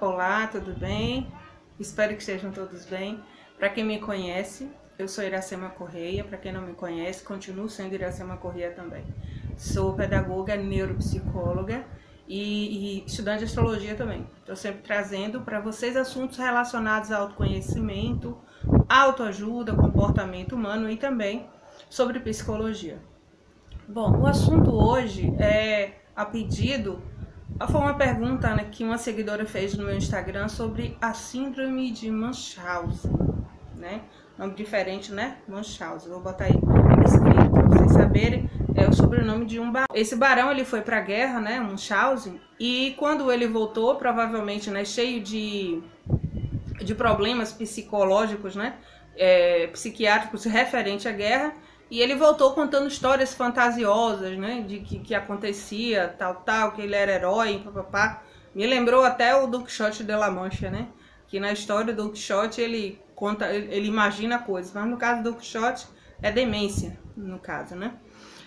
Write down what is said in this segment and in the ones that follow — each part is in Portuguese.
Olá, tudo bem? Espero que estejam todos bem. Para quem me conhece, eu sou Iracema Correia. Para quem não me conhece, continuo sendo Iracema Correia também. Sou pedagoga, neuropsicóloga e estudante de astrologia também. Estou sempre trazendo para vocês assuntos relacionados ao autoconhecimento, autoajuda, comportamento humano e também sobre psicologia. Bom, o assunto hoje é a pedido. Foi uma pergunta, né, que uma seguidora fez no meu Instagram sobre a síndrome de Munchausen, né? Nome diferente, né? Munchausen. Vou botar aí escrito para vocês saberem. É o sobrenome de um barão. Esse barão ele foi para a guerra, né? Munchausen. E quando ele voltou, provavelmente, né, cheio de problemas psicológicos, né? Psiquiátricos referente à guerra. E ele voltou contando histórias fantasiosas, né, de que acontecia tal, que ele era herói, papapá. Me lembrou até o Don Quixote de La Mancha, né, que na história do Don Quixote ele conta, ele imagina coisas, mas no caso do Don Quixote é demência, no caso, né.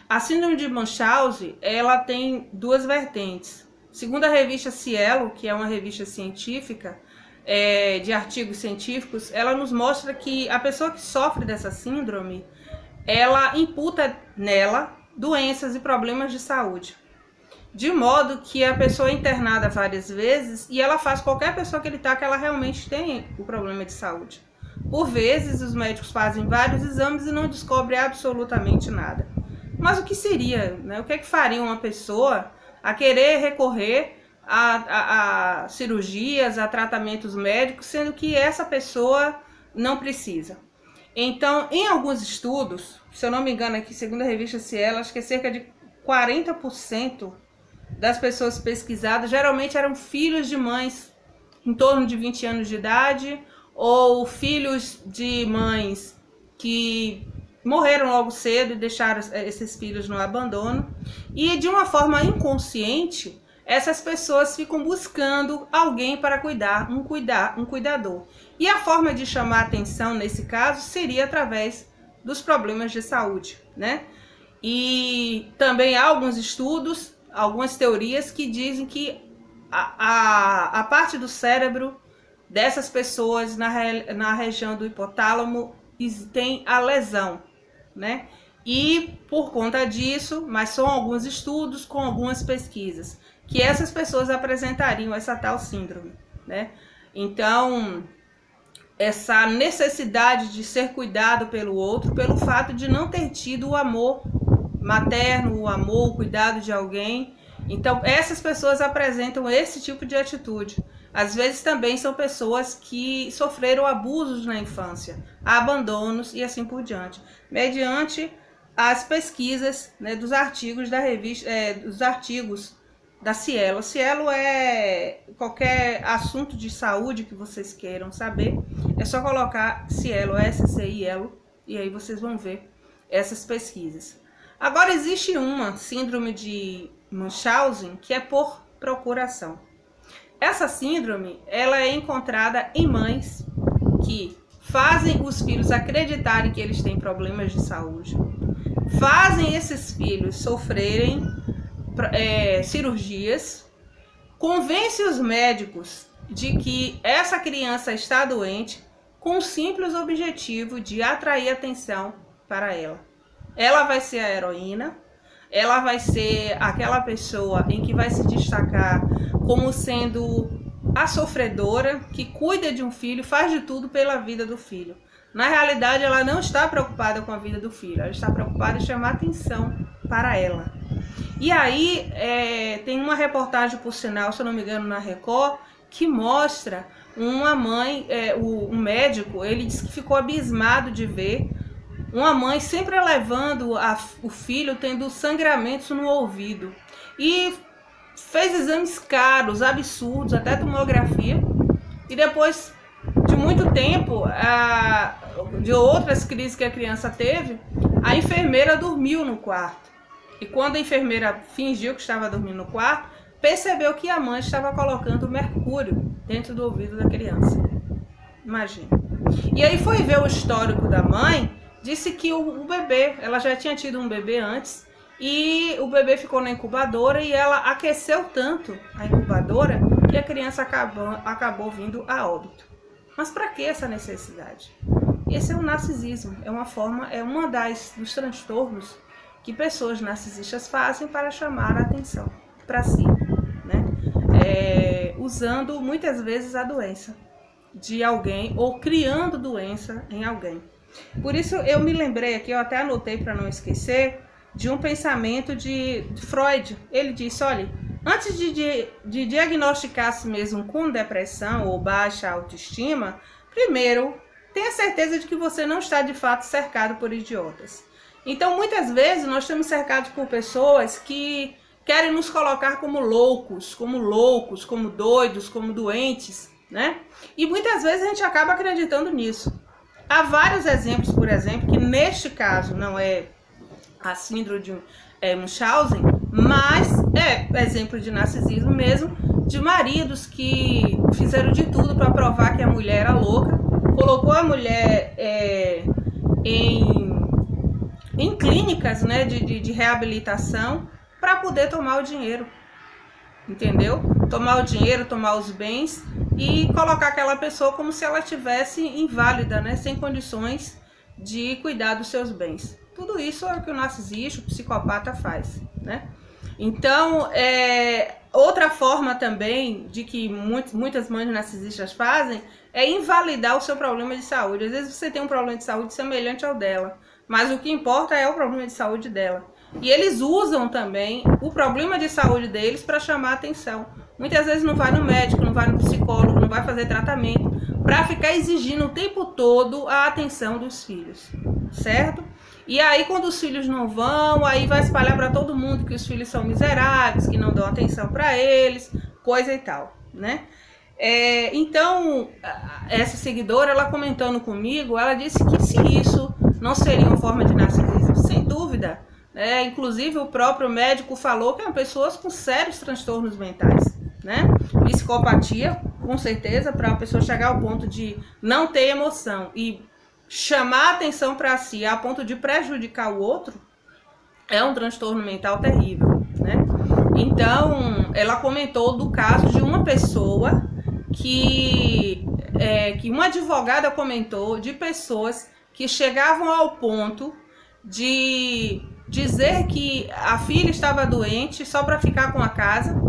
A síndrome de Munchausen, ela tem duas vertentes. Segundo a revista Cielo, que é uma revista científica, de artigos científicos, ela nos mostra que a pessoa que sofre dessa síndrome, ela imputa nela doenças e problemas de saúde. De modo que a pessoa é internada várias vezes e ela faz qualquer pessoa acreditar que ela realmente tem o problema de saúde. Por vezes, os médicos fazem vários exames e não descobrem absolutamente nada. Mas o que seria, né? O que é que faria uma pessoa a querer recorrer a cirurgias, a tratamentos médicos, sendo que essa pessoa não precisa? Então, em alguns estudos, se eu não me engano aqui, segundo a revista Cielo, acho que é cerca de 40% das pessoas pesquisadas geralmente eram filhos de mães em torno de 20 anos de idade ou filhos de mães que morreram logo cedo e deixaram esses filhos no abandono. E de uma forma inconsciente, essas pessoas ficam buscando alguém para cuidar, um cuidador. E a forma de chamar atenção nesse caso seria através dos problemas de saúde, né? E também há alguns estudos, algumas teorias que dizem que a parte do cérebro dessas pessoas na região do hipotálamo tem a lesão, né? E por conta disso, mas são alguns estudos com algumas pesquisas, que essas pessoas apresentariam essa tal síndrome, né? Então, essa necessidade de ser cuidado pelo outro, pelo fato de não ter tido o amor materno, o amor, o cuidado de alguém. Então, essas pessoas apresentam esse tipo de atitude. Às vezes também são pessoas que sofreram abusos na infância, abandonos e assim por diante, mediante as pesquisas, né, dos artigos da revista, dos artigos da Cielo. Cielo é qualquer assunto de saúde que vocês queiram saber, é só colocar Cielo, S-C-I-L, e aí vocês vão ver essas pesquisas. Agora existe uma síndrome de Munchausen que é por procuração. Essa síndrome, ela é encontrada em mães que fazem os filhos acreditarem que eles têm problemas de saúde, fazem esses filhos sofrerem cirurgias, convence os médicos de que essa criança está doente com o simples objetivo de atrair atenção para ela. Ela vai ser a heroína, ela vai ser aquela pessoa em que vai se destacar como sendo a sofredora, que cuida de um filho, faz de tudo pela vida do filho. Na realidade, ela não está preocupada com a vida do filho, ela está preocupada em chamar atenção para ela. E aí, tem uma reportagem, por sinal, se eu não me engano, na Record, que mostra uma mãe, um médico, ele disse que ficou abismado de ver uma mãe sempre levando o filho tendo sangramentos no ouvido. E fez exames caros, absurdos, até tomografia. E depois de muito tempo, de outras crises que a criança teve, a enfermeira dormiu no quarto. E quando a enfermeira fingiu que estava dormindo no quarto, percebeu que a mãe estava colocando mercúrio dentro do ouvido da criança. Imagina. E aí foi ver o histórico da mãe, disse que o bebê, ela já tinha tido um bebê antes, e o bebê ficou na incubadora e ela aqueceu tanto a incubadora que a criança acabou vindo a óbito. Mas para que essa necessidade? Esse é o narcisismo, é uma dos transtornos que pessoas narcisistas fazem para chamar a atenção para si, né? Usando muitas vezes a doença de alguém ou criando doença em alguém. Por isso eu me lembrei aqui, eu até anotei para não esquecer, de um pensamento de Freud. Ele disse, olha, antes de diagnosticar-se mesmo com depressão ou baixa autoestima, primeiro, tenha certeza de que você não está de fato cercado por idiotas. Então, muitas vezes, nós estamos cercados por pessoas que querem nos colocar como loucos, como doidos, como doentes, né? E muitas vezes a gente acaba acreditando nisso. Há vários exemplos, por exemplo, que neste caso não é a síndrome de Munchausen, mas é exemplo de narcisismo mesmo, de maridos que fizeram de tudo para provar que a mulher era louca, colocou a mulher em clínicas, né, de reabilitação para poder tomar o dinheiro, entendeu? Tomar o dinheiro, tomar os bens e colocar aquela pessoa como se ela tivesse inválida, né, sem condições de cuidar dos seus bens. Tudo isso é o que o narcisista, o psicopata faz, né? Então, outra forma também de que muitas mães narcisistas fazem é invalidar o seu problema de saúde. Às vezes você tem um problema de saúde semelhante ao dela, mas o que importa é o problema de saúde dela. E eles usam também o problema de saúde deles para chamar a atenção. Muitas vezes não vai no médico, não vai no psicólogo, não vai fazer tratamento, para ficar exigindo o tempo todo a atenção dos filhos, certo? E aí quando os filhos não vão, aí vai espalhar para todo mundo que os filhos são miseráveis, que não dão atenção para eles, coisa e tal, né? Então, essa seguidora, ela comentando comigo, ela disse que se isso não seria uma forma de narcisismo, sem dúvida. Inclusive o próprio médico falou que eram pessoas com sérios transtornos mentais, né? Psicopatia, com certeza, para a pessoa chegar ao ponto de não ter emoção e chamar a atenção para si a ponto de prejudicar o outro, é um transtorno mental terrível, né? Então, ela comentou do caso de uma pessoa que uma advogada comentou de pessoas que chegavam ao ponto de dizer que a filha estava doente só para ficar com a casa,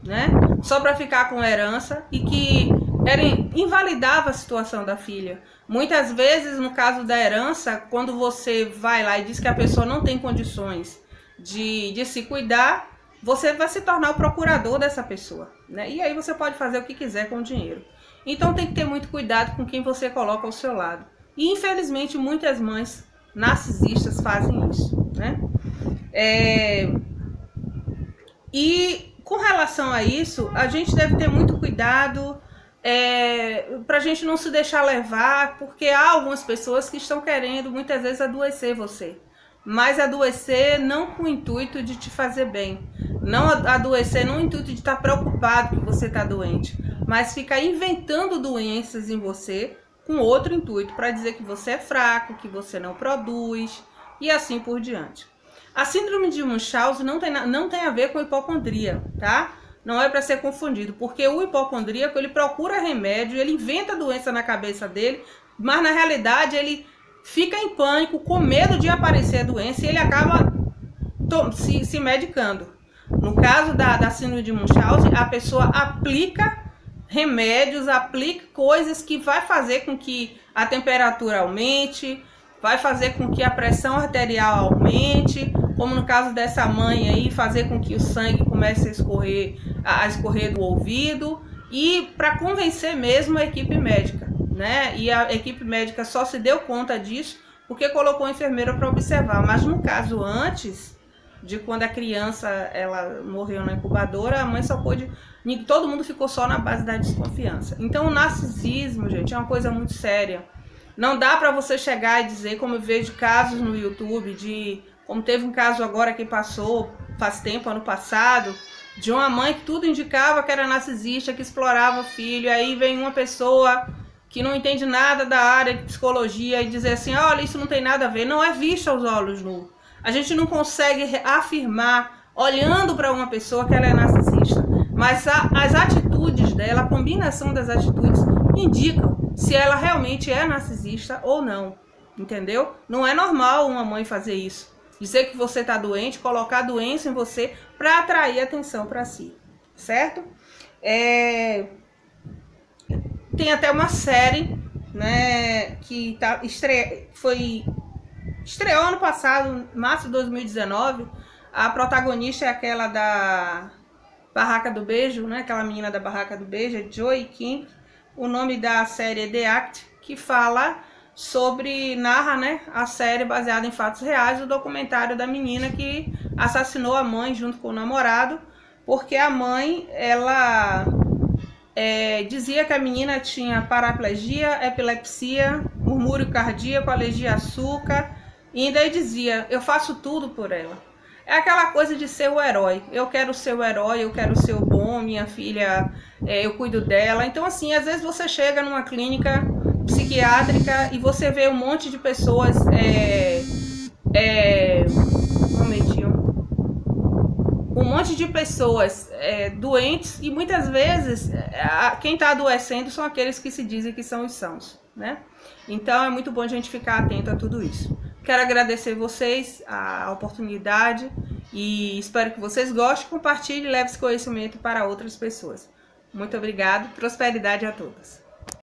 né? Só para ficar com a herança, e que invalidava a situação da filha. Muitas vezes, no caso da herança, quando você vai lá e diz que a pessoa não tem condições de se cuidar, você vai se tornar o procurador dessa pessoa, né? E aí você pode fazer o que quiser com o dinheiro. Então tem que ter muito cuidado com quem você coloca ao seu lado. E infelizmente muitas mães narcisistas fazem isso, né? E com relação a isso, a gente deve ter muito cuidado para a gente não se deixar levar, porque há algumas pessoas que estão querendo muitas vezes adoecer você, mas adoecer não com o intuito de te fazer bem, não adoecer no intuito de estar preocupado que você está doente, mas ficar inventando doenças em você com outro intuito, para dizer que você é fraco, que você não produz e assim por diante. A síndrome de Munchausen não tem a ver com hipocondria, tá? Não é para ser confundido, porque o hipocondríaco, ele procura remédio, ele inventa doença na cabeça dele, mas na realidade ele fica em pânico, com medo de aparecer a doença, e ele acaba se medicando. No caso da síndrome de Munchausen, a pessoa aplica remédios, aplica coisas que vai fazer com que a temperatura aumente, vai fazer com que a pressão arterial aumente, como no caso dessa mãe aí, fazer com que o sangue comece a escorrer do ouvido, e para convencer mesmo a equipe médica, né? E a equipe médica só se deu conta disso porque colocou a enfermeira para observar. Mas no caso antes de quando a criança ela morreu na incubadora, a mãe só pôde, todo mundo ficou só na base da desconfiança. Então o narcisismo, gente, é uma coisa muito séria. Não dá para você chegar e dizer, como eu vejo casos no YouTube, como teve um caso agora que passou faz tempo, ano passado, de uma mãe que tudo indicava que era narcisista, que explorava o filho, aí vem uma pessoa que não entende nada da área de psicologia e dizer assim, olha, isso não tem nada a ver, não é visto aos olhos nus. A gente não consegue afirmar, olhando para uma pessoa, que ela é narcisista, mas as atitudes dela, a combinação das atitudes indicam se ela realmente é narcisista ou não, entendeu? Não é normal uma mãe fazer isso. Dizer que você está doente, colocar a doença em você para atrair atenção para si, certo? Tem até uma série, né, que estreou ano passado, março de 2019. A protagonista é aquela da Barraca do Beijo, né? Aquela menina da Barraca do Beijo, é Joey King. O nome da série é The Act, que narra, né, a série baseada em fatos reais, o documentário da menina que assassinou a mãe junto com o namorado, porque a mãe, ela dizia que a menina tinha paraplegia, epilepsia, murmúrio cardíaco, alergia a açúcar, e ainda dizia, eu faço tudo por ela. É aquela coisa de ser o herói. Eu quero ser o herói, eu quero ser o bom, minha filha, eu cuido dela. Então, assim, às vezes você chega numa clínica psiquiátrica e você vê um monte de pessoas doentes, e muitas vezes quem está adoecendo são aqueles que se dizem que são os sãos, né? Então é muito bom a gente ficar atento a tudo isso. Quero agradecer vocês a oportunidade e espero que vocês gostem, compartilhem e levem esse conhecimento para outras pessoas. Muito obrigado, prosperidade a todos.